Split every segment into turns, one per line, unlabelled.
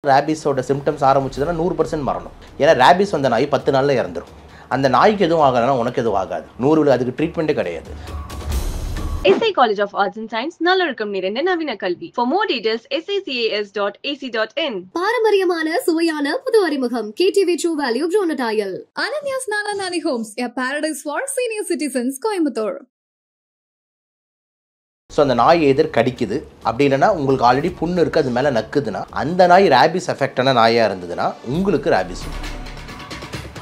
ரேபிஸோட symptoms ஆரம்பிச்சதுன்னா 100% மரணம். ஏன்னா rabies வந்த நாய் 10 நாள்ல இறந்துரும். அந்த நாய்க்கு எதுவும் ஆகலன்னா உனக்கு எதுவும் ஆகாது. 100 அதுக்கு ட்ரீட்மெண்ட்டே கிடையாது.
SI College of Arts and Science நல்லொழுக்கம் நிறைந்த நவீன கல்வி. For more details sacas.ac.in.
பாரம்பரியமான சுவையான புது அறிமுகம் KTV True Value Bronadile.
Ananya's Nana Nani Homes, a paradise for senior citizens, Coimbatore.
So அந்த நாய் எதிர் கடிக்குது அப்படி இல்லைன்னா உங்களுக்கு ஆல்ரெடி புண்ணு இருக்குது அது மேலே நக்குதுன்னா அந்த நாய் ரேபிஸ் எஃபெக்டான நாயாக இருந்ததுன்னா உங்களுக்கு ரேபிஸ்.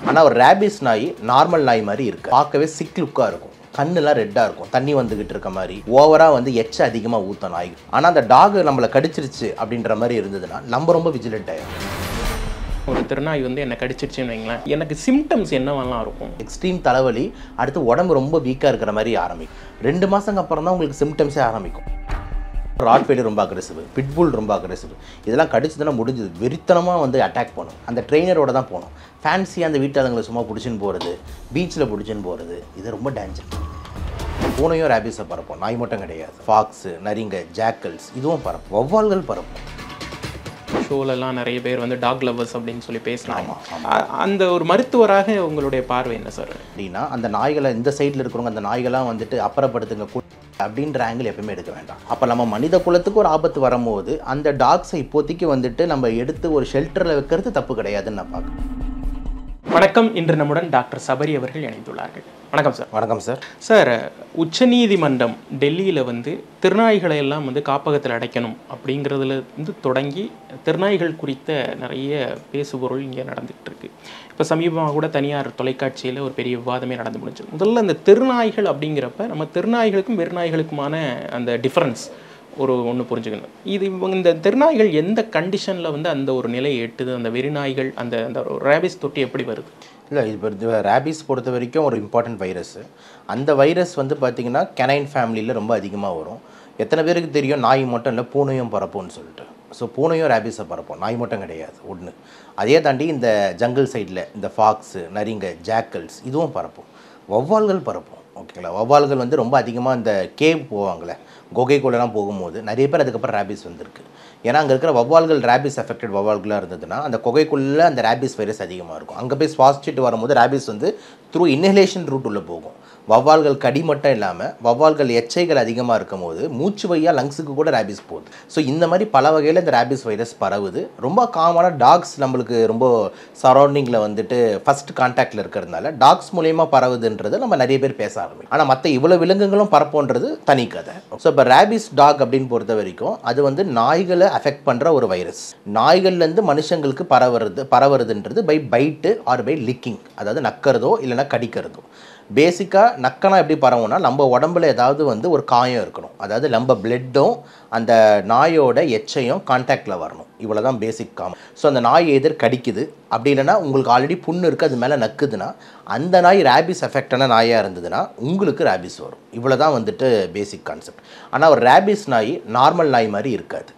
ஆனால் ஒரு ரேபிஸ் நாய் நார்மல் நாய் மாதிரி இருக்குது, பார்க்கவே சிக் லுக்காக இருக்கும், கண்ணெல்லாம் ரெட்டாக இருக்கும், தண்ணி வந்துக்கிட்டு இருக்க மாதிரி, ஓவராக வந்து எச்ச அதிகமாக ஊற்றும் நாய். ஆனால் அந்த டாக் நம்மளை கடிச்சிருச்சு அப்படின்ற மாதிரி இருந்ததுன்னா நம்ம ரொம்ப விஜிலண்ட் ஆகிடும்.
ஒரு திருநாய் வந்து என்னை கடிச்சிருச்சுன்னு வைங்களேன், எனக்கு சிம்டம்ஸ் என்னவெல்லாம் இருக்கும்?
எக்ஸ்ட்ரீம் தலைவலி, அடுத்து உடம்பு ரொம்ப வீக்காக இருக்கிற மாதிரி ஆரம்பிக்கும். 2 மாதங்க அப்புறம் தான் உங்களுக்கு சிம்டம்ஸே ஆரம்பிக்கும். ராட்வெய்லர் ரொம்ப அக்ரெசிவ், பிட்புல் ரொம்ப அக்ரெசிவ், இதெல்லாம் கடிச்சதுன்னா முடிஞ்சது, வெறித்தனமாக வந்து அட்டாக் பண்ணும். அந்த ட்ரெயினரோட தான் போகணும். ஃபேன்சியாக அந்த வீட்டாளங்களை சும்மா பிடிச்சின்னு போகிறது, பீச்சில் பிடிச்சின்னு போகிறது, இது ரொம்ப டேஞ்சர். பூனையும் ரேபிஸை பரப்போம், நாய் மட்டும் கிடையாது. ஃபாக்ஸு, நரிங்க, ஜாக்கல்ஸ் இதுவும் பரப்போம், வௌவால்கள் பரப்போம்.
ஷோலெல்லாம் நிறைய பேர் வந்து டாக் லவ்வர்ஸ் அப்படின்னு சொல்லி பேசலாம். அந்த ஒரு மருத்துவராக உங்களுடைய பார்வை என்ன சார்?
அப்படின்னா அந்த நாய்களை இந்த சைடில் இருக்கிறவங்க அந்த நாய்களாம் வந்துட்டு அப்புறப்படுத்துங்க அப்படின்ற ஆங்கிள் எப்பவுமே எடுக்க வேண்டாம். அப்போ நம்ம மனித குலத்துக்கு ஒரு ஆபத்து வரும்போது அந்த டாக்ஸை இப்போதைக்கு வந்துட்டு நம்ம எடுத்து ஒரு ஷெல்டரில் வைக்கிறது தப்பு கிடையாதுன்னு நான் பார்க்குறேன்.
வணக்கம். இன்று நம்முடன் டாக்டர் சபரி அவர்கள் இணைந்துள்ளார்கள். வணக்கம் சார்.
வணக்கம் சார்.
சார், உச்சநீதிமன்றம் டெல்லியில் வந்து திருநாய்களை எல்லாம் வந்து காப்பகத்தில் அடைக்கணும் அப்படிங்கிறதுல இருந்து தொடங்கி திருநாய்கள் குறித்த நிறைய பேசுபொருள் இங்கே நடந்துகிட்டு இருக்கு. இப்போ சமீபமாக கூட தனியார் தொலைக்காட்சியில் ஒரு பெரிய விவாதமே நடந்து முடிஞ்சது. முதல்ல இந்த திருநாய்கள் அப்படிங்கிறப்ப நம்ம திருநாய்களுக்கும் வெறுநாய்களுக்குமான அந்த டிஃப்ரென்ஸ் ஒன்று புரிஞ்சுக்கணும். இந்த திருநாய்கள் எந்த கண்டிஷனில் வந்து அந்த ஒரு நிலையை எட்டுது, அந்த வெறிநாய்கள் அந்த அந்த ரேபிஸ் தொட்டி எப்படி வருது?
இல்லை, இது ரேபிஸ் பொறுத்த வரைக்கும் ஒரு இம்பார்ட்டன்ட் வைரஸ். அந்த வைரஸ் வந்து பார்த்திங்கன்னா கெனைன் ஃபேமிலியில் ரொம்ப அதிகமாக வரும். எத்தனை பேருக்கு தெரியும் நாய் மட்டும் இல்லை பூனையும் பரப்போம்னு சொல்லிட்டு. ஸோ பூனையும் ரேபிஸை பரப்போம், நாய் மட்டும் கிடையாது ஒன்று. அதே தாண்டி இந்த ஜங்கிள் சைடில் இந்த ஃபாக்ஸு, நரிங்க, ஜாக்கல்ஸ் இதுவும் பரப்போம், வௌவால்கள் பரப்போம். ஓகேங்களா? வௌவால்கள் வந்து ரொம்ப அதிகமாக இந்த கேவ் போவாங்களே, குகைக்குள்ளெல்லாம் போகும்போது நிறைய பேர் அதுக்கப்புறம் ரேபிஸ் வந்திருக்கு. ஏன்னா அங்கே இருக்கிற வௌவால்கள் ரேபிஸ் அஃபெக்டட் வௌவால்களாக இருந்ததுன்னா அந்த குகைக்குள்ளே அந்த ரேபிஸ் வைரஸ் அதிகமாக இருக்கும். அங்கே போய் சுவாசிச்சுட்டு வரும்போது ரேபிஸ் வந்து த்ரூ இன்ஹலேஷன் ரூட் உள்ளே போகும். வௌவால்கள் கடி மட்டும் இல்லாமல் வௌவால்கள் எச்சைகள் அதிகமாக இருக்கும் போது மூச்சு வழியாக லங்ஸுக்கு கூட ரேபிஸ் போகுது. ஸோ இந்த மாதிரி பல வகையில் இந்த ரேபிஸ் வைரஸ் பரவுது. ரொம்ப காமனாக டாக்ஸ் நம்மளுக்கு ரொம்ப சரௌண்டிங்கில் வந்துட்டு ஃபஸ்ட் கான்டாக்டில் இருக்கிறதுனால டாக்ஸ் மூலயமா பரவுதுன்றது நம்ம நிறைய பேர் பேச ஆரம்பிக்கும். ஆனால் மற்ற இவ்வளோ விலங்குகளும் பரப்போன்றது தனி கதை. ஸோ இப்போ ரேபிஸ் டாக் அப்படின்னு பொறுத்த வரைக்கும் அது வந்து நாய்களை அஃபெக்ட் பண்ணுற ஒரு வைரஸ். நாய்கள்லேருந்து மனுஷங்களுக்கு பரவுறதுன்றது by bite or by licking, அதாவது நக்கிறதோ இல்லைனா கடிக்கிறதோ. பேசிக்காக நக்கனா எப்படி பரவும்னா நம்ம உடம்புல ஏதாவது வந்து ஒரு காயம் இருக்கணும், அதாவது நம்ம பிளட்டும் அந்த நாயோட எச்சையும் கான்டாக்டில் வரணும். இவ்வளோ தான் பேசிக் காமன். ஸோ அந்த நாய் எதிர் கடிக்குது அப்படி இல்லைன்னா உங்களுக்கு ஆல்ரெடி புண்ணு இருக்குது அது மேலே நக்குதுன்னா அந்த நாய் ரேபிஸ் எஃபெக்டான நாயாக இருந்ததுன்னா உங்களுக்கு ரேபிஸ் வரும். இவ்வளோ தான் வந்துட்டு பேசிக் கான்செப்ட். ஆனால் ஒரு ரேபிஸ் நாய் நார்மல் நாய் மாதிரி இருக்காது.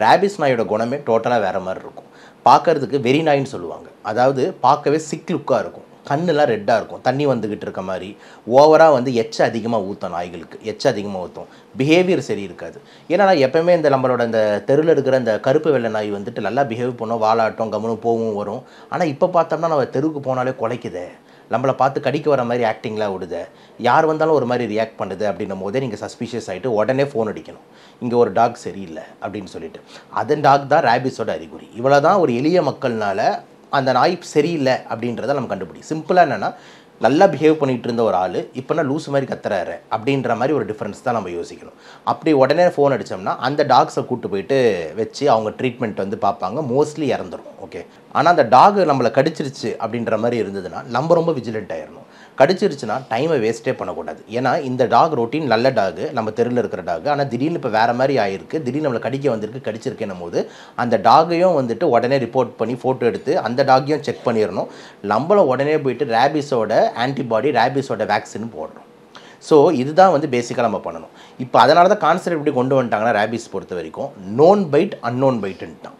ரேபிஸ் நாயோட குணமே டோட்டலாக வேறு மாதிரி இருக்கும். பார்க்குறதுக்கு வெறி நாயின்னு சொல்லுவாங்க, அதாவது பார்க்கவே சிக் லுக்காக இருக்கும், கண்ணெல்லாம் ரெட்டாக இருக்கும், தண்ணி வந்துக்கிட்டு இருக்க மாதிரி, ஓவராக வந்து எச்ச அதிகமாக ஊற்றும், நாய்களுக்கு எச்ச அதிகமாக ஊற்றும், பிஹேவியர் சரி இருக்காது. ஏன்னா எப்போவுமே இந்த நம்மளோட இந்த தெருவில் இருக்கிற இந்த கருப்பு வெள்ளை நாய் வந்துட்டு நல்லா பிஹேவ் பண்ணோம், வாலாட்டம் கவனம் போகும் வரும். ஆனால் இப்போ பார்த்தோம்னா நம்ம தெருவுக்கு போனாலே குலைக்குதே, நம்மளை பார்த்து கடிக்க வர மாதிரி ஆக்டிங்லாம் விடுது, யார் வந்தாலும் ஒரு மாதிரி ரியாக்ட் பண்ணுது அப்படின்னும் போதே நீங்கள் சஸ்பீஷியஸ் ஆகிட்டு உடனே ஃபோன் அடிக்கணும், இங்கே ஒரு டாக் சரியில்லை அப்படின்னு சொல்லிட்டு. அதன் டாக் தான் ரேபிஸோட அறிகுறி. இவ்வளோ தான் ஒரு எளிய மக்கள்னால அந்த நாய் சரியில்லை அப்படின்றத நம்ம கண்டுபிடி. சிம்பிளாக என்னென்னா நல்லா பிஹேவ் பண்ணிகிட்டு இருந்த ஒரு ஆள் இப்போனா லூஸ் மாதிரி கத்துறாரு அப்படின்ற மாதிரி ஒரு டிஃப்ரென்ஸ் தான் நம்ம யோசிக்கணும். அப்படி உடனே ஃபோன் அடித்தோம்னா அந்த டாக்ஸை கூப்பிட்டு போயிட்டு வச்சு அவங்க ட்ரீட்மெண்ட் வந்து பார்ப்பாங்க, மோஸ்ட்லி இறந்துடும். ஓகே, ஆனால் அந்த டாக் நம்மளை கடிச்சிருச்சு அப்படின்ற மாதிரி இருந்ததுன்னா நம்ம ரொம்ப விஜிலண்ட் ஆயிடணும். கடிச்சிருச்சுன்னா டைமை வேஸ்ட்டே பண்ணக்கூடாது. ஏன்னா இந்த டாக் ரொட்டீன் நல்ல டாகு, நம்ம தெருவில் இருக்கிற டாகு, ஆனால் திடீர்னு இப்போ வேறு மாதிரி ஆயிருக்கு, திடீர்னு நம்மளை கடிக்க வந்திருக்கு, கடிச்சிருக்கேன்னும் போது அந்த டாகையும் வந்துட்டு உடனே ரிப்போர்ட் பண்ணி ஃபோட்டோ எடுத்து அந்த டாகையும் செக் பண்ணிடணும். நம்மளை உடனே போயிட்டு ரேபிஸோட ஆன்டிபாடி, ரேபிஸோட வேக்சின் போடுறோம். ஸோ இதுதான் வந்து பேசிக்காக நம்ம பண்ணணும். இப்போ அதனால தான் கான்செப்ட் எப்படி கொண்டு வந்துட்டாங்கன்னா ரேபிஸ் பொறுத்த வரைக்கும் நோன் பைட் அன்னோன் பைட்டுன்ட்டான்.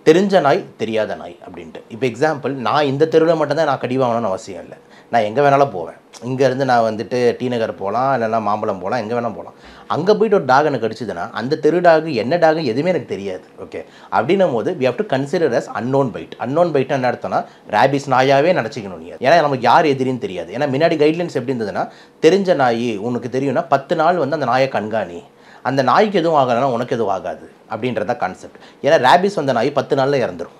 தெரிஞ்ச நாய் தெரியாத நாய் அப்படின்ட்டு. இப்போ எக்ஸாம்பிள், நான் இந்த தெருவில் மட்டும்தான் நான் கடி வாங்கணும்னு அவசியம் இல்லை. நான் எங்கே வேணாலும் போவேன். இங்கேருந்து நான் வந்துட்டு டி நகர் போகலாம், இல்லைனா மாம்பழம் போகலாம், எங்கே வேணால் போகலாம். அங்கே போய்ட்டு ஒரு டாக் எனக்கு கடிச்சதுன்னா அந்த தெரு டாக் என்ன டாக் எதுவுமே எனக்கு தெரியாது. ஓகே, அப்படின்னும் போது we have to consider as unknown bite. Unknown bite என்ன அர்த்தம்னா ரேபிஸ் நாயாவே நினச்சிக்கணும் நீங்கள். ஏன்னா நமக்கு யார் எதிரின்னு தெரியாது. ஏன்னா முன்னாடி கைட்லைன்ஸ் எப்படி இருந்ததுன்னா, தெரிஞ்ச நாய் உனக்கு தெரியும்னா 10 நாள் வந்து அந்த நாயை கண்காணி, அந்த நாய்க்கு எதுவும் ஆகலைன்னா உனக்கு எதுவும் ஆகாது அப்படின்றத கான்செப்ட். ஏன்னா ரேபிஸ் வந்த நாய் 10 நாளில் இறந்துடும்.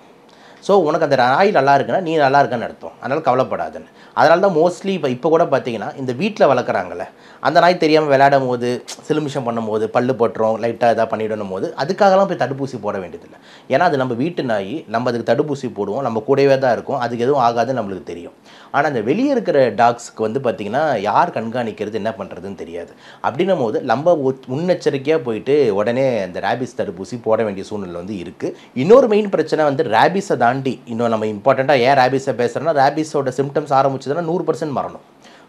ஸோ உனக்கு அந்த நாய் நல்லா இருக்குன்னா நீ நல்லா இருக்குன்னு அர்த்தம். அதனால் கவலைப்படாதுன்னு. அதனால தான் மோஸ்ட்லி இப்போ கூட பார்த்தீங்கன்னா இந்த வீட்டில் வளர்க்குறாங்கல்ல, அந்த நாய் தெரியாமல் விளையாடும் போது சிலுமிஷம் பண்ணும்போது பல்லு போட்டுரும், லைட்டாக எதாவது பண்ணிடணும் போது அதுக்காகலாம் போய் தடுப்பூசி போட வேண்டியதில்லை. ஏன்னா அது நம்ம வீட்டு நாய், நம்ம அதுக்கு தடுப்பூசி போடுவோம், நம்ம கூடவே தான் இருக்கும், அதுக்கு எதுவும் ஆகாதுன்னு நம்மளுக்கு தெரியும். ஆனால் அந்த வெளியே இருக்கிற டாக்ஸ்க்கு வந்து பார்த்திங்கன்னா யார் கண்காணிக்கிறது என்ன பண்ணுறதுன்னு தெரியாது. அப்படின்னும் போது நம்ம முன்னெச்சரிக்கையாக போயிட்டு உடனே அந்த ரேபிஸ் தடுப்பூசி போட வேண்டிய சூழ்நிலை வந்து இருக்குது. இன்னொரு மெயின் பிரச்சனை வந்து ரேபிஸை தாண்டி இன்னும் நம்ம இம்பார்ட்டண்ட்டாக ஏன் ரேபிஸை பேசுகிறோன்னா, ரேபிஸோட சிம்டம்ஸ் ஆரம்பிச்சதுன்னா 100% மரணம்.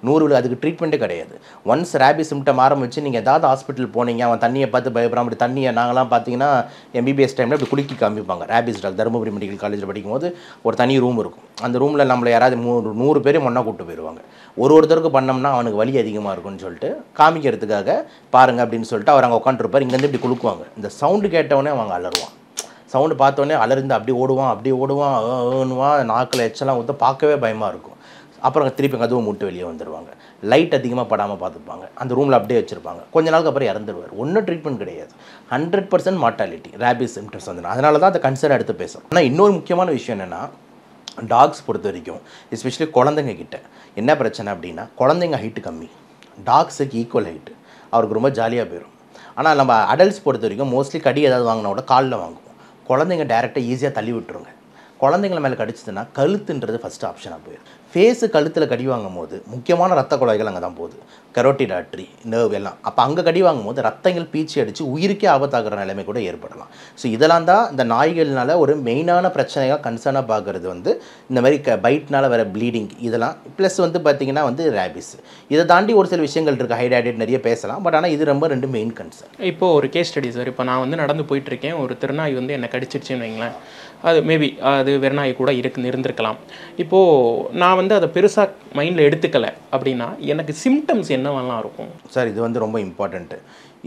100 அதுக்கு ட்ரீட்மெண்ட்டே கிடையாது. ஒன்ஸ் ரேபிஸ் சிம்டம் ஆரம்பிச்சு நீங்கள் ஏதாவது ஹாஸ்பிட்டல் போனீங்க, அவன் தண்ணியை பார்த்து பயப்படாம, அப்படி தண்ணியை நாங்களாம் பார்த்தீங்கன்னா MBBS டைமில் இப்படி குலுக்கி காமிப்பாங்க. ரேபிஸ் டாக் தருமபுரி மெடிக்கல் காலேஜில் படிக்கும்போது ஒரு தனி ரூம் இருக்கும். அந்த ரூமில் நம்மளை யாராவது 100 பேர் ஒன்றா கூப்பிட்டு போயிடுவாங்க. ஒருத்தருக்கு பண்ணோம்னா அவனுக்கு வலி அதிகமாக இருக்கும்னு சொல்லிட்டு காமிக்கிறதுக்காக பாருங்கள் அப்படின்னு சொல்லிட்டு அவர் அங்கே உட்காந்துருப்பார். இங்கேருந்து இப்படி குலுக்குவாங்க. இந்த சவுண்டு கேட்டவொடனே அவங்க அலறுவான். சவுண்டு பார்த்தோன்னே அலர்ந்து அப்படி ஓடுவான், நாக்கில் எச்சலாம் ஊற்ற பார்க்கவே பயமாக இருக்கும். அப்புறம் திருப்பி கதவு மூட்டு வெளியே வந்துடுவாங்க. லைட் அதிகமாக படாமல் பார்த்துப்பாங்க. அந்த ரூமில் அப்படியே வச்சுருப்பாங்க. கொஞ்ச நாளுக்கு அப்புறம் இறந்துடுவார். ஒன்றும் ட்ரீட்மெண்ட் கிடையாது. 100% மார்ட்டாலிட்டி ரேபிஸ் சிம்டம்ஸ் வந்து. அதனால தான் அந்த கன்சர்ன் எடுத்து பேசுகிறோம். ஆனால் இன்னொரு முக்கியமான விஷயம் என்னென்னா, டாக்ஸ் பொறுத்த வரைக்கும் எஸ்பெஷலி குழந்தைங்க கிட்ட என்ன பிரச்சனை அப்படின்னா, குழந்தைங்க ஹைட்டு கம்மி, டாக்ஸுக்கு ஈக்குவல் ஹைட்டு, அவருக்கு ரொம்ப ஜாலியாக போயிடும். ஆனால் நம்ம அடல்ட்ஸ் பொறுத்த வரைக்கும் மோஸ்ட்லி கடி ஏதாவது வாங்கினா கூட காலில் வாங்குவோம். குழந்தைங்க டேரெக்டாக ஈஸியாக தள்ளி விட்டுருங்க. குழந்தைங்கள மேலே கடிச்சதுன்னா கழுத்துன்றது ஃபஸ்ட்டு ஆப்ஷனாக போயிடும். ஃபேஸு கழுத்தில் கடி வாங்கும் போது முக்கியமான ரத்த குழாய்கள் அங்கே தான் போகுது, கரோட்டிட் ஆர்டரி, நர்வ் எல்லாம். அப்போ அங்கே கடி வாங்கும் போது ரத்தங்கள் பீச்சி அடித்து உயிருக்கே ஆபத்தாகிற நிலைமை கூட ஏற்படலாம். ஸோ இதெல்லாம் தான் இந்த நாய்கள்னால ஒரு மெயினான பிரச்சனையாக கன்சர்னாக பார்க்குறது வந்து இந்த மாதிரி பைட்னால் வர ப்ளீடிங் இதெல்லாம். ப்ளஸ் வந்து பார்த்திங்கன்னா வந்து ரேபிஸ். இதை தாண்டி ஒரு சில விஷயங்கள் இருக்குது, ஹைட்ரேட்டட் நிறைய பேசலாம். பட் ஆனால் இது ரொம்ப 2 மெயின் கன்சர்ன்.
இப்போது ஒரு கேஸ் ஸ்டடி சார், இப்போ நான் வந்து நடந்து போயிட்டுருக்கேன், ஒரு திருநாய் வந்து என்னை கடிச்சிருச்சுன்னு வைங்களேன். அது மேபி அது வெறுநாய் கூட இருந்திருக்கலாம். இப்போது நான் வந்து அதை பெருசாக மைண்டில் எடுத்துக்கலை அப்படின்னா எனக்கு சிம்டம்ஸ் என்னவெல்லாம் இருக்கும்
சார்? இது வந்து ரொம்ப இம்பார்ட்டண்ட்டு.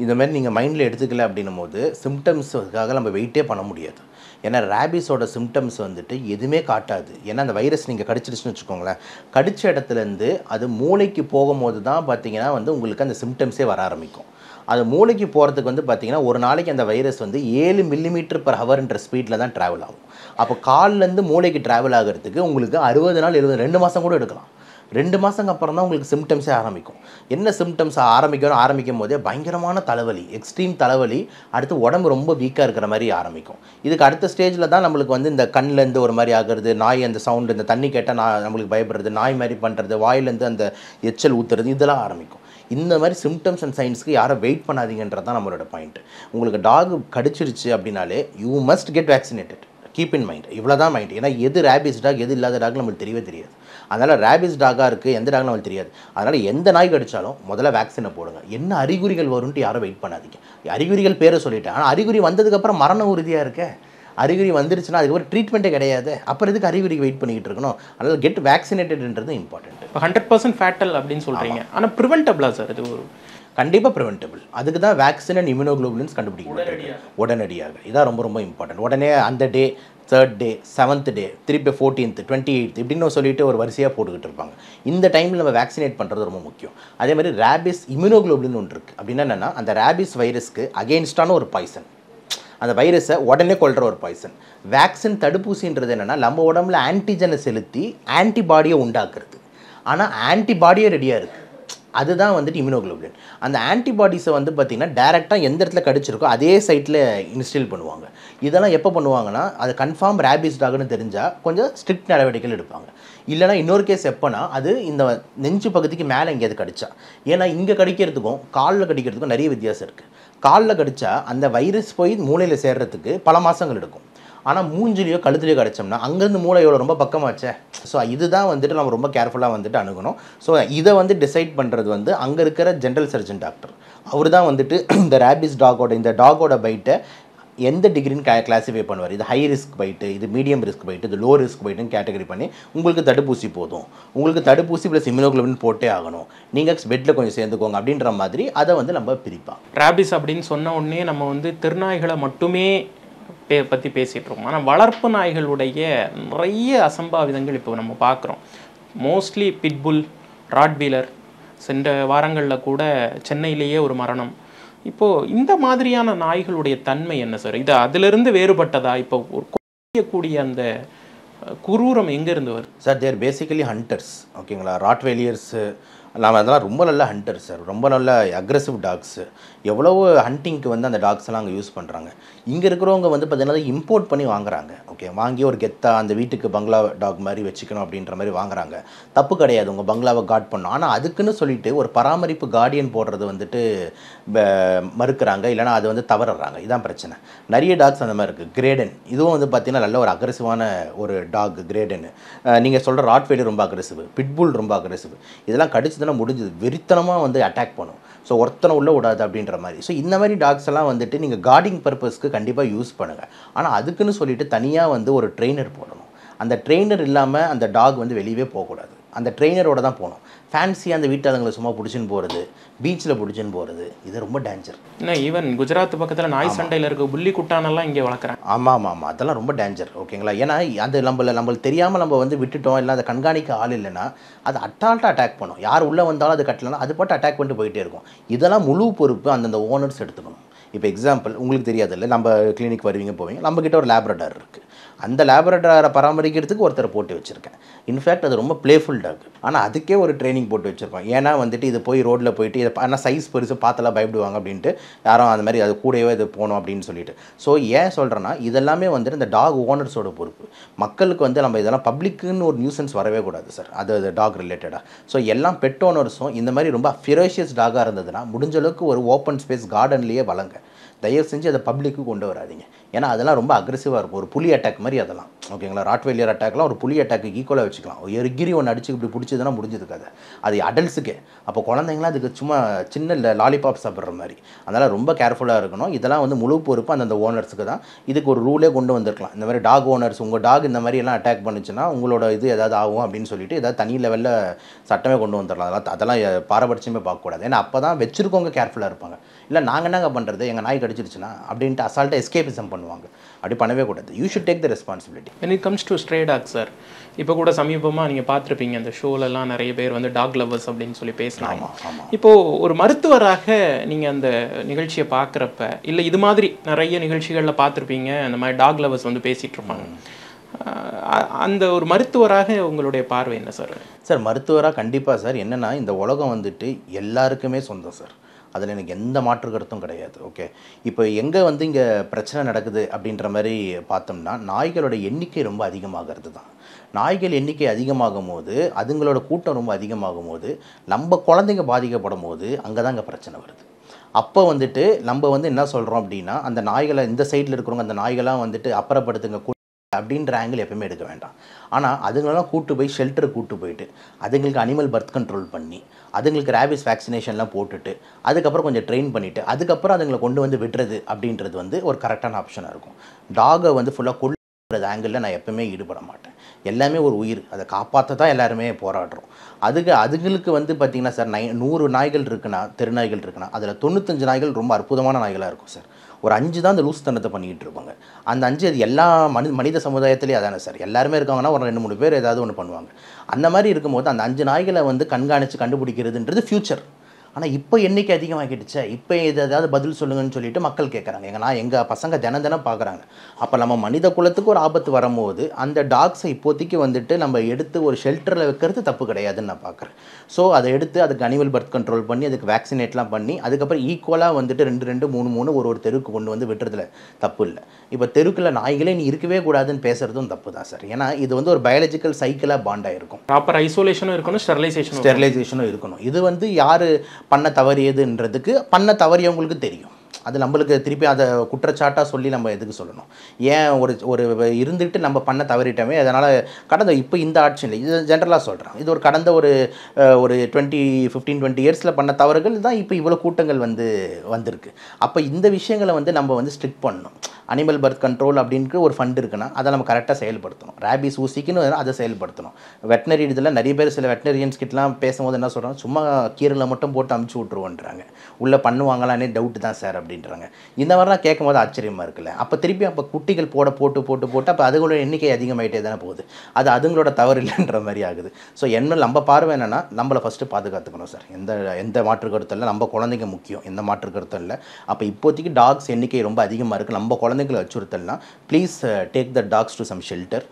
இதுமாதிரி நீங்கள் மைண்டில் எடுத்துக்கல அப்படின்னும் போது சிம்டம்ஸுக்காக நம்ம வெயிட்டே பண்ண முடியாது. ஏன்னா ரேபிஸோட சிம்டம்ஸ் வந்துட்டு எதுவுமே காட்டாது. ஏன்னா அந்த வைரஸ் நீங்கள் கடிச்சிடுச்சுன்னு வச்சுக்கோங்களேன், கடிச்ச இடத்துலேருந்து அது மூளைக்கு போகும்போது தான் பார்த்தீங்கன்னா வந்து உங்களுக்கு அந்த சிம்டம்ஸே வர ஆரம்பிக்கும். அது மூளைக்கு போகிறதுக்கு வந்து பார்த்திங்கன்னா ஒரு நாளைக்கு அந்த வைரஸ் வந்து 7 mm/h ஸ்பீடில் தான் ட்ராவல் ஆகும். அப்போ கால்லேருந்து மூளைக்கு ட்ராவல் ஆகிறதுக்கு உங்களுக்கு 60 நாள் 2 மாதம் கூட எடுக்கலாம். 2 மாதங்க அப்புறம் தான் உங்களுக்கு சிம்டம்ஸே ஆரம்பிக்கும். என்ன சிம்டம்ஸ் ஆரம்பிக்கும் போதே பயங்கரமான தலைவலி, எக்ஸ்ட்ரீம் தலைவலி, அடுத்து உடம்பு ரொம்ப வீக்காக இருக்கிற மாதிரி ஆரம்பிக்கும். இதுக்கு அடுத்த ஸ்டேஜில் தான் நம்மளுக்கு வந்து இந்த கண்ணிலேருந்து ஒரு மாதிரி ஆகிறது, நாய் அந்த சவுண்டு, இந்த தண்ணி கேட்டால் நம்மளுக்கு பயப்படுறது, நாய் மாதிரி பண்ணுறது, வாயிலேருந்து அந்த எச்சல் ஊற்றுறது, இதெல்லாம் ஆரம்பிக்கும். இந்த மாதிரி சிம்டம்ஸ் அண்ட் சைன்ஸ்க்கு யாரும் வெயிட் பண்ணாதீங்கன்றது தான் நம்மளோட பாயிண்ட். உங்களுக்கு டாக் கடிச்சிருச்சு அப்படின்னாலே you must get vaccinated. Keep in mind, இவ்வளோ தான் மைண்ட். ஏன்னா எது ரேபிஸ் டாக் எது இல்லாத டாக் நம்மளுக்கு தெரியவே தெரியாது. அதனால் ரேபிஸ் டாகாக இருக்குது எந்த டாக் நம்மளுக்கு தெரியாது. அதனால் எந்த நாய் கடிச்சாலும் முதல்ல வேக்சினை போடுங்க. என்ன அறிகுறிகள் வரும்ன்ட்டு யாரும் வெயிட் பண்ணாதீங்க. அறிகுறிகள் பேரை சொல்லிட்டேன், ஆனால் அறிகுறி வந்ததுக்கப்புறம் மரண உறுதியாக இருக்க. அறிகுறி வந்துருச்சுன்னா அதுக்கு ஒரு ட்ரீட்மெண்ட்டே கிடையாது. அப்புறம் இதுக்கு அறிகுறிக்கு வெயிட் பண்ணிக்கிட்டு இருக்கணும். அதனால் கெட் வேக்சினேட்டட்ன்றது இம்பார்ட்டன்ட்.
இப்போ 100% ஃபேட்டல் அப்படின்னு சொல்கிறீங்க, ஆனால் ப்ரிவென்டபிளா சார்? இது ஒரு
கண்டிப்பாக ப்ரிவென்டபிள். அதுக்கு தான் வேக்சின் அண்ட் இம்யூனோகுளோபுலின்ஸ் கண்டுபிடிக்க உடனடியாக. இதான் ரொம்ப ரொம்ப இம்பார்ட்டன்ட். உடனே அந்த டே, 3rd டே, 7th டே, திருப்பி 14th, 28th இப்படின்னு சொல்லிட்டு ஒரு வரிசையாக போட்டுக்கிட்டு இருப்பாங்க. இந்த டைமில் நம்ம வேக்சினேட் பண்ணுறது ரொம்ப முக்கியம். அதே மாதிரி ரேபிஸ் இம்யூனோகுளோபுலின் ஒன்று இருக்குது. அப்படின்னா என்னென்னா, அந்த ரேபிஸ் வைரஸ்க்கு அகெயின்ஸ்டான ஒரு பாய்சன், அந்த வைரஸை உடனே கொள்கிற ஒரு பாய்சன். வேக்சின் தடுப்பூசின்றது என்னென்னா நம்ம உடம்புல ஆன்டிஜனை செலுத்தி ஆன்டிபாடியை உண்டாக்குறது. ஆனால் ஆன்டிபாடியே ரெடியாக இருக்குது. அதுதான் வந்துட்டு இம்யூனோகுளோபுலின். அந்த ஆன்டிபாடிஸை வந்து பார்த்திங்கன்னா டேரெக்டாக எந்த இடத்துல கடிச்சிருக்கோ அதே சைட்டில் இன்ஸ்டில் பண்ணுவாங்க. இதெல்லாம் எப்போ பண்ணுவாங்கன்னா, அது கன்ஃபார்ம் ரேபிஸ் டாக்னு தெரிஞ்சால் கொஞ்சம் ஸ்ட்ரிக்ட் நடவடிக்கைகள் எடுப்பாங்க. இல்லைனா இன்னொரு கேஸ் எப்போனா, அது இந்த நெஞ்சு பகுதிக்கு மேலே எங்கேயாவது கடிச்சா. ஏன்னா இங்கே கடிக்கிறதுக்கும் காலில் கடிக்கிறதுக்கும் நிறைய வித்தியாசம் இருக்குது. காலில் கடித்தா அந்த வைரஸ் போய் மூளையில் சேர்கிறதுக்கு பல மாதங்கள் எடுக்கும். ஆனால் மூஞ்சிலையோ கழுத்துலையோ கிடச்சோம்னா அங்கேருந்து மூளையோட ரொம்ப பக்கமாச்சே. ஸோ இதுதான் வந்துட்டு நம்ம ரொம்ப கேர்ஃபுல்லாக வந்துட்டு அணுகணும். ஸோ இதை வந்து டிசைட் பண்ணுறது வந்து அங்கே இருக்கிற ஜென்ரல் சர்ஜன் டாக்டர். அவர் தான் வந்துட்டு இந்த ரேபிஸ் டாகோட பைட்டை எந்த டிகிரின்னு கிளாஸிஃபை பண்ணுவார். இது ஹை ரிஸ்க் பைட்டு, இது மீடியம் ரிஸ்க் பைட்டு, இது லோ ரிஸ்க் பைட்டுன்னு கேட்டகரி பண்ணி உங்களுக்கு தடுப்பூசி போதும், உங்களுக்கு தடுப்பூசி ப்ளஸ் இம்யூனோகுளோபின் போட்டே ஆகணும், நீங்கள் பெட்டில் கொஞ்சம் சேர்ந்துக்கோங்க அப்படின்ற மாதிரி அதை வந்து நம்ம பிரிப்போம்.
ரேபிஸ் அப்படின்னு சொன்ன உடனே நம்ம வந்து திருநாய்களை மட்டுமே பற்றி பேசிகிட்டு இருக்கோம். ஆனால் வளர்ப்பு நாய்களுடைய நிறைய அசம்பாவிதங்கள் இப்போ நம்ம பார்க்குறோம். மோஸ்ட்லி பிட்புல், ராட்வீலர், சென்ற வாரங்களில் கூட சென்னையிலேயே ஒரு மரணம். இப்போது இந்த மாதிரியான நாய்களுடைய தன்மை என்ன சார்? இது அதிலிருந்து வேறுபட்டதா? இப்போ ஒரு கூடிய அந்த குரூரம் எங்கேருந்து வருது
சார்? தேர் பேசிக்கலி ஹண்டர்ஸ், ஓகேங்களா. ராட்வெலியர்ஸு நாம் அதெல்லாம் ரொம்ப நல்ல ஹண்டர்ஸ் சார், ரொம்ப நல்ல அக்ரெசிவ் டாக்ஸு. எவ்வளவு ஹண்டிங்க்கு வந்து அந்த டாக்ஸ்லாம் அங்கே யூஸ் பண்ணுறாங்க. இங்கே இருக்கிறவங்க வந்து பார்த்தீங்கன்னா இம்போர்ட் பண்ணி வாங்குறாங்க. ஓகே, வாங்கி ஒரு கெத்தாக அந்த வீட்டுக்கு பங்களா டாக் மாதிரி வச்சுக்கணும் அப்படின்ற மாதிரி வாங்குறாங்க. தப்பு கிடையாது, உங்கள் பங்களாவை கார்ட் பண்ணணும். ஆனால் அதுக்குன்னு சொல்லிட்டு ஒரு பராமரிப்பு கார்டியன் போடுறது வந்துட்டு மறுக்கிறாங்க, இல்லைனா அது வந்து தவறுறாங்க. இதான் பிரச்சனை. நிறைய டாக்ஸ் அந்த மாதிரி இருக்குது. கிரேடன் இதுவும் வந்து பார்த்தீங்கன்னா நல்ல ஒரு அக்ரெசிவான ஒரு டாக் கிரேடன். நீங்கள் சொல்கிற ராட்வெய்லர் ரொம்ப அக்ரெசிவ், பிட்புல் ரொம்ப அக்ரெசிவ். இதெல்லாம் கடிச்சதுன்னா முடிஞ்சது, வெறித்தனமாக வந்து அட்டாக் பண்ணும். ஸோ ஒருத்தனை உள்ளே விடாது அப்படின்ற மாதிரி. ஸோ இந்த மாதிரி டாக்ஸ் எல்லாம் வந்துட்டு நீங்கள் கார்டிங் பர்பஸ்க்கு கண்டிப்பாக யூஸ் பண்ணுங்கள். ஆனால் அதுக்குன்னு சொல்லிட்டு தனியாக வந்து ஒரு ட்ரெயினர் போடணும். அந்த ட்ரெயினர் இல்லாமல் அந்த டாக் வந்து வெளியவே போகக்கூடாது. அந்த ட்ரெயினரோட தான் போகணும். ஃபேன்சியாக அந்த வீட்டாளங்களை சும்மா பிடிச்சின்னு போகிறது, பீச்சில் பிடிச்சின்னு போகிறது, இது ரொம்ப டேஞ்சர்.
ஏன்னா ஈவன் குஜராத் பக்கத்தில் நாய் சண்டையில் இருக்க புள்ளி குட்டானெல்லாம் இங்கே வளர்க்குறேன்.
ஆமாம், அதெல்லாம் ரொம்ப டேஞ்சர், ஓகேங்களா. ஏன்னா அது நம்மளுக்கு தெரியாமல் நம்ம வந்து விட்டுட்டோம், இல்லை அதை கண்காணிக்க ஆள் இல்லைன்னா அது அட்டால்ட்டாக அட்டாக் பண்ணும். யார் உள்ளே வந்தாலும் அது கட்டலைன்னா அது பாட்டு அட்டாக் பண்ணிட்டு போயிட்டே இருக்கும். இதெல்லாம் முழு பொறுப்பு அந்தந்த ஓனர்ஸ் எடுத்துக்கணும். இப்போ எக்ஸாம்பிள் உங்களுக்கு தெரியாதில்ல, நம்ம கிளினிக் வருவீங்க போவீங்க, நம்மக்கிட்ட ஒரு லேப்ரடார் இருக்குது. அந்த லேப்ரடாரை பராமரிக்கிறதுக்கு ஒருத்தரை போட்டு வச்சுருக்கேன். இன்ஃபேக்ட் அது ரொம்ப பிளேஃபுல் டாக். ஆனால் அதுக்கே ஒரு ட்ரைனிங் போட்டு வச்சுருப்பேன். ஏன்னா வந்துட்டு இது போய் ரோட்டில் போயிட்டு இதை ஆனால் சைஸ் பெருசு பார்த்தெல்லாம் பயப்படுவாங்க அப்படின்ட்டு யாரும் அந்த மாதிரி அது கூடவே இது போகணும் அப்படின்னு சொல்லிட்டு. ஸோ ஏன் சொல்கிறேன்னா இதெல்லாமே வந்துட்டு இந்த டாக் ஓனர்ஸோட பொறுப்பு. மக்களுக்கு வந்து நம்ம இதெல்லாம் பப்ளிக்குன்னு ஒரு நியூசன்ஸ் வரவே கூடாது சார், அது டாக் ரிலேட்டடாக. ஸோ எல்லாம் பெட் ஓனர்ஸும் இந்த மாதிரி ரொம்ப ஃபிரோஷியஸ் டாகாக இருந்ததுன்னா முடிஞ்ச அளவுக்கு ஒரு ஓப்பன் ஸ்பேஸ் கார்டன்லேயே வளங்க. தயவு செஞ்சு அதை பப்ளிக்கு கொண்டு வராதிங்க. ஏன்னா அதெல்லாம் ரொம்ப அக்ரெசிவாக இருக்கும். ஒரு புலி அட்டாக் மாதிரி அதெல்லாம், ஓகேங்களா. ராட்வெய்லர் அட்டாக்லாம் ஒரு புலி அட்டாக்கு ஈக்குவலாக வச்சுக்கலாம். ஒரு கிரி ஒன்று அடிச்சு இப்படி பிடிச்சதுன்னா முடிஞ்சது கதை. அது அடல்ட்ஸுக்கே. அப்போ குழந்தைங்களாம் அதுக்கு சும்மா சின்ன லாலிபாப் சாப்பிட்ற மாதிரி. அதனால் ரொம்ப கேர்ஃபுல்லாக இருக்கணும். இதெல்லாம் வந்து முழு பொறுப்பு அந்தந்த ஓனர்ஸுக்கு தான். இதுக்கு ஒரு ரூலே கொண்டு வந்திருக்கலாம். இந்த மாதிரி டாக் ஓனர்ஸ் உங்கள் டாக் இந்த மாதிரி எல்லாம் அட்டாக் பண்ணுச்சுன்னா உங்களோட இது ஏதாவது ஆகும் அப்படின்னு சொல்லிட்டு ஏதாவது தனி லெவலில் சட்டமே கொண்டு வந்துடலாம். அதெல்லாம் பாரபட்சமே பார்க்கக்கூடாது. ஏன்னா அப்போ தான் வச்சுருக்கவங்க கேர்ஃபுல்லாக இருப்பாங்க. இல்லை நாங்கள் என்னங்க பண்ணுறது, எங்கள் நாய் கடிச்சிருச்சுன்னா அப்படின்ட்டு அசால்ட்டாக எஸ்கேபிசம் பண்ணுவாங்க. அப்படி பண்ணவே கூடாது. You should take the responsibility.
when it comes to stray dogs sir, இப்போ கூட சமீபமாக நீங்கள் பார்த்துருப்பீங்க அந்த ஷோலெல்லாம் நிறைய பேர் வந்து டாக் லவர்ஸ் அப்படின்னு சொல்லி பேசுனாங்க. இப்போது ஒரு மருத்துவராக நீங்கள் அந்த நிகழ்ச்சியை பார்க்குறப்ப, இல்லை இது மாதிரி நிறைய நிகழ்ச்சிகளில் பார்த்துருப்பீங்க, அந்த மாதிரி டாக் லவர்ஸ் வந்து பேசிகிட்டு இருப்பாங்க. அந்த ஒரு மருத்துவராக உங்களுடைய பார்வை என்ன சார்?
சார் மருத்துவராக கண்டிப்பாக சார், என்னென்னா இந்த உலகம் வந்துட்டு எல்லாருக்குமே சொந்தம் சார். அதில் எனக்கு எந்த மாற்று கருத்தும் கிடையாது. ஓகே, இப்போ எங்கே வந்து இங்கே பிரச்சனை நடக்குது அப்படின்ற மாதிரி பார்த்தோம்னா நாய்களோட எண்ணிக்கை ரொம்ப அதிகமாகிறது தான். நாய்கள் எண்ணிக்கை அதிகமாகும் போது அதுங்களோட கூட்டம் ரொம்ப அதிகமாகும் போது நம்ம குழந்தைங்க பாதிக்கப்படும் போது அங்கே தான் இங்கே பிரச்சனை வருது. அப்போ வந்துட்டு நம்ம வந்து என்ன சொல்கிறோம் அப்படின்னா அந்த நாய்களை இந்த சைடில் இருக்கிறவங்க அந்த நாய்களாம் வந்துட்டு அப்புறப்படுத்துங்க அப்படின்ற ஆங்கிள் எப்பவுமே எடுக்க வேண்டாம். ஆனால் அதுங்களெல்லாம் கூட்டு போய் ஷெல்டருக்கு கூட்டு போயிட்டு அதுங்களுக்கு அனிமல் பர்த் கண்ட்ரோல் பண்ணி அதுங்களுக்கு ரேபிஸ் வேக்சினேஷன்லாம் போட்டுட்டு அதுக்கப்புறம் கொஞ்சம் ட்ரெயின் பண்ணிவிட்டு அதுக்கப்புறம் அதுங்களை கொண்டு வந்து விடுறது அப்படின்றது வந்து ஒரு கரெக்டான ஆப்ஷனாக இருக்கும். டாகை வந்து ஃபுல்லாக கொள்ளுறது ஆங்கிளில் நான் எப்பவுமே ஈடுபட மாட்டேன். எல்லாமே ஒரு உயிர், அதை காப்பாற்ற தான் எல்லாருமே போராடுறோம். அதுங்களுக்கு வந்து பார்த்திங்கன்னா சார் 100 நாய்கள் இருக்குன்னா, தெருநாய்கள் இருக்குன்னா அதில் 95 நாய்கள் ரொம்ப அற்புதமான நாய்களாக இருக்கும் சார். ஒரு 5 தான் அந்த லூஸ் தனத்தை பண்ணிகிட்டு இருப்பாங்க. அந்த 5 அது எல்லா மனித சமுதாயத்திலேயே அதானே சார். எல்லாருமே இருக்காங்கன்னா ஒரு 2-3 பேர் ஏதாவது ஒன்று பண்ணுவாங்க. அந்த மாதிரி இருக்கும்போது அந்த 5 நாய்களை வந்து கண்காணித்து கண்டுபிடிக்கிறதுன்றது ஃப்யூச்சர். ஆனால் இப்போ எண்ணிக்கை அதிகமாகிடுச்சே, இப்போ ஏதாவது பதில் சொல்லுங்கன்னு சொல்லிட்டு மக்கள் கேட்குறாங்க. எங்கள் பசங்க தினம் பார்க்குறாங்க. அப்போ நம்ம மனித குலத்துக்கு ஒரு ஆபத்து வரும்போது அந்த டாக்ஸை இப்போதைக்கு வந்துட்டு நம்ம எடுத்து ஒரு ஷெல்டரில் வைக்கிறது தப்பு கிடையாதுன்னு நான் பார்க்குறேன். ஸோ அதை எடுத்து அதுக்கு அனிமல் பர்த் கண்ட்ரோல் பண்ணி அதுக்கு வேக்சினேட்லாம் பண்ணி அதுக்கப்புறம் ஈக்குவலாக வந்துட்டு 2 3 ஒரு தெருக்கு கொண்டு வந்து விட்டுறதுல தப்பு இல்லை. இப்போ தெருக்குள்ள நாய்களே நீ இருக்கவே கூடாதுன்னு பேசுகிறதும் தப்பு தான் சார். ஏன்னா இது வந்து ஒரு பயாலஜிக்கல் சைக்கிளாக பாண்டாக இருக்கும்.
ப்ராப்பர் ஐசோலேஷனும் இருக்கணும், ஸ்டெரிலைசேஷனும்
இருக்கணும். இது வந்து யார் பண்ண தவறியதுன்றதுக்கு பண்ண தவறியவங்களுக்கு தெரியும். அது நம்மளுக்கு திருப்பி அதை குற்றச்சாட்டாக சொல்லி நம்ம எதுக்கு சொல்லணும்? ஏன் ஒரு இருந்துட்டு நம்ம பண்ண தவறிட்டோமே, அதனால் கடந்த இப்போ இந்த ஆட்சியில் இது ஜென்ரலாக சொல்கிறேன், இது ஒரு கடந்த ஒரு 15-20 இயர்ஸில் பண்ண தவறுகள் தான் இப்போ இவ்வளோ கூட்டங்கள் வந்திருக்கு. அப்போ இந்த விஷயங்களை நம்ம ஸ்ட்ரிக்ட் பண்ணணும். அனிமல் பர்த் கண்ட்ரோல் அப்படின்ட்டு ஒரு ஃபண்ட் இருக்குன்னா அதை நம்ம கரெக்டாக செயல்படுத்தணும். ரேபிஸ் ஊசிக்குன்னு அதை செயல்படுத்தணும். வெட்டினரி இதில் நிறைய பேர் சில வெட்டினரியன்ஸ் கிட்டலாம் பேசும்போது என்ன சொல்கிறாங்க, சும்மா கீரையில் மட்டும் போட்டு அமுச்சு விட்ருவோன்றாங்க, உள்ளே பண்ணுவாங்களானே டவுட்டு தான் சார் அப்படின்றாங்க. இந்த மாதிரிலாம் கேட்கும்போது ஆச்சரியமாக இருக்குல்ல. அப்போ குட்டிகள் போட்டு அப்போ அதுகளோட எண்ணிக்கை அதிகமாகிட்டே தானே போகுது. அது அதுங்களோட தவறு இல்லைன்ற மாதிரி ஆகுது. ஸோ நம்ம பார்வை என்னென்னா, நம்மளை ஃபஸ்ட்டு பாதுகாத்துக்கணும் சார். எந்த மாற்று கருத்தும் இல்லை, நம்ம குழந்தைங்க முக்கியம், எந்த மாற்று கருத்தும் இல்லை. அப்போ இப்போதைக்கு டாக்ஸ் எண்ணிக்கை ரொம்ப அதிகமாக இருக்குது. நம்ம குழந்தைங்களை அச்சுறுத்தல்னா please take the dogs to some shelter,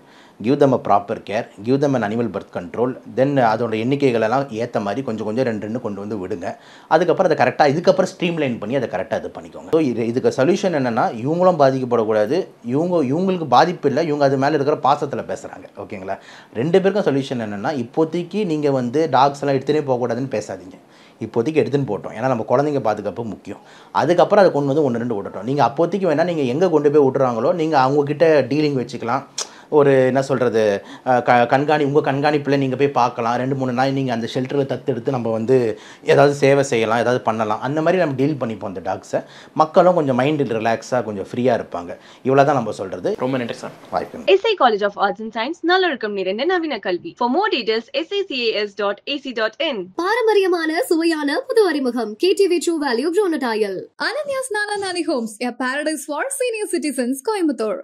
give them a proper care, give them an animal birth control, then அதோட எண்ணிக்கைகளெல்லாம் ஏற்ற மாதிரி கொஞ்சம் 2 கொண்டு வந்து விடுங்க. அதுக்கப்புறம் அதை கரெக்டாக இதுக்கப்புறம் ஸ்ட்ரீம்லைன் பண்ணி அதை கரெக்டாக இது பண்ணிக்கோங்க. ஸோ இதுக்கு சொல்யூஷன் என்னென்னா, இவங்களும் பாதிக்கப்படக்கூடாது, இவங்களுக்கு பாதிப்பு இல்லை, இவங்க அது மேலே இருக்கிற பாசத்தில் பேசுகிறாங்க. ஓகேங்களா? 2 பேருக்கும் சொல்யூஷன் என்னென்னா, இப்போதைக்கு நீங்கள் டாக்ஸ் எல்லாம் எடுத்துகிட்டே போகக்கூடாதுன்னு பேசாதீங்க. இப்போதைக்கு எடுத்துன்னு போட்டோம், ஏன்னா நம்ம குழந்தைங்க பாதுகாப்பு முக்கியம். அதுக்கப்புறம் அதை கொண்டு வந்து 1-2 விடட்டும். நீங்கள் அப்போதைக்கு வேணால் நீங்கள் எங்கே கொண்டு போய் விட்றாங்களோ நீங்கள் அவங்கக்கிட்ட டீலிங் வச்சுக்கலாம். ஒரு என்ன சொல்கிறது, உங்கள் கண்காணிப்பில் நீங்கள் போய் பார்க்கலாம். 2-3 நாள் நீங்கள் அந்த ஷெல்டரில் தத்தெடுத்து நம்ம ஏதாவது சேவை செய்யலாம், ஏதாவது பண்ணலாம். அந்த மாதிரி நம்ம டீல் பண்ணிப்போம் அந்த டாக்ஸை. மக்களும் கொஞ்சம் மைண்டு ரிலாக்ஸாக கொஞ்சம் ஃப்ரீயாக இருப்பாங்க. இவ்வளோ தான் நம்ம சொல்கிறது.
ரொம்ப நன்றி சார்.
வாய்ப்பு.
SI College of Arts and Science நல்லொழுக்கம் நிறைந்த நவீன கல்வி. For more details sacas.ac.in.
பாரம்பரியமான சுவையான புது அறிமுகம் KTV True Value Bronatile.
Ananya's Nalanani Homes, a paradise for senior citizens, Coimbatore.